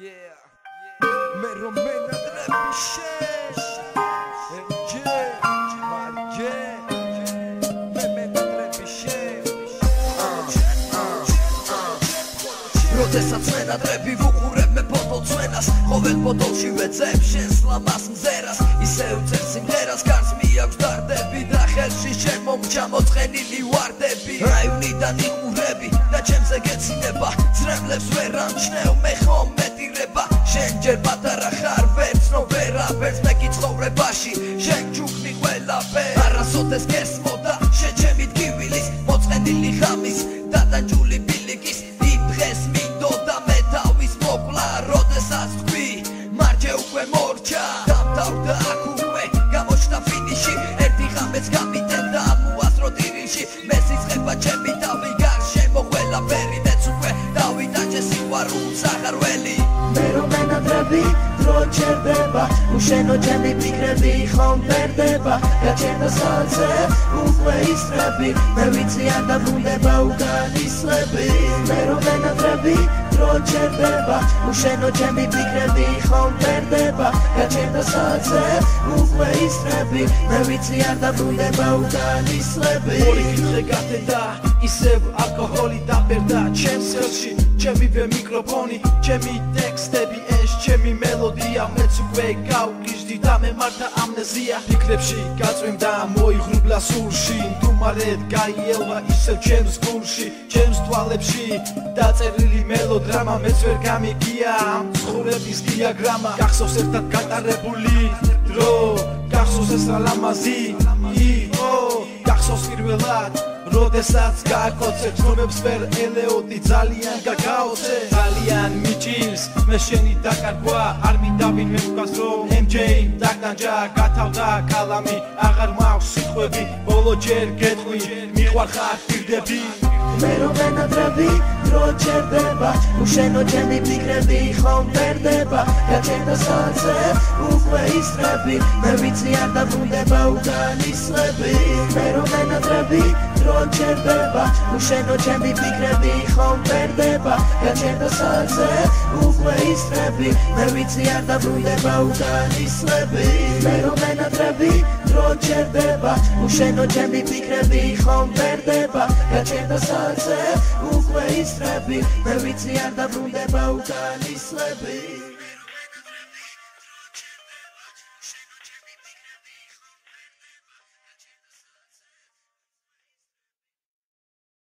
Me romena trepișe marge me mena trepișe Როდესაც ვენადრები ვუყურებ მე ფოტო წვენას ყოველ ფოტოში ვეძებ შენს ლამას მზერას ისევ წერ სიმღერას გარს მიაქვს დარდები და ხელში შენ მომჩა მოწყენილი ვარდები რაიონიდან იყურები და ჩემზე გეცინება ძრემლებს ვერ ამჩნევ მე ხომ მეტირება შენ ჯერ პატარა ხარ ვერ ცნობ ვერაფერს მე კი ცხოვრებაში შენ ჯუქნი ყველაფერს არასოდეს გესმოდა შენ ჩემი ტკივილის მოწყენილი ხამის და დაჯული ბილიკის იმ დღეს მინდოდა მე თავის მოკლა როდესაც თქვი მარჯე უკვე მორჩა დამთავრდა აქ უკვე გამოჩნდა ფინიში ერთი ღამეც გამიტენდა მოასრო ტირილში მე სიცხება ჩემი თავი გარშემო ყველაფერი მეც უკვე დავიტაჯე სიყვარულს აღარველი მე რომ ვენადრები დრო ჩერდება უშენო ჩემი ფიქრები ხომ ფერდება გაჩერდა საათზე უკვე ისრები მე ვიცი არ დაბრუნდება უგანისლები მე რომ ვენადრები დრო ჩერდება უშენო ჩემი ფიქრები ხომ ფერდება გაჩერდა საათზე უკვე ისრები მე ვიცი არ დაბრუნდება უგანისლები ორი კითხე გათენდა ისევ ალკოჰოლი დაბერდა ჩემს ხელში ჩემივე მიკროფონი ჩემი ტექსტები ეს ჩემი მელოდია მეც უკვე გავგიჟდი და მე მართა ამნეზია ფიქრებში გაწვიმდა მოიღრუბლა სულში თუმარედ გაიელვა ისევ ჩემს გულში ჩემს თვალებში დაწერილი მელოდრამა მეც ვერ გამიგია ამ ცხოვრების დიაგრამა გახსოვს ერთად გატარებული დრო გახსოვს ეს რა ლამაზი იყო გახსოვს პირველად როდესაც გააკოცე ცნობებს ვერ ელეოდი ძალიან გაგაოცე ძალიან მიჭირს მე შენი დაკარგვა არ მინდა ვინმე ვთქვას რომ MJ დაგანჯა გათავდა კალამი აღარ მაქვს სიტყვები ბოლო ჯერ გეტყვი მიყვარხარ პირდები მე რომ ვენადრები დრო ჩერდება უშენო ჩემი ფიქრები ხომ ფერდება გაჩერდა საათზე უკვე ისრები მე ვიცი არ დაბრუნდება უგანისლები მე რომ ვენადრები დრო ჩერდება უშენო ჩემი ფიქრები ხომ ფერდება გაჩერდა საათზე უკვე ისრები მე ვიცი არ დაბრუნდება უგანისლები მე რომ ვენადრები დრო ჩერდება უშენო ჩემი ფიქრები ხომ ფერდება გაჩერდა საათზე უკვე ისრები მე ვიცი არ დაბრუნდება უგანისლები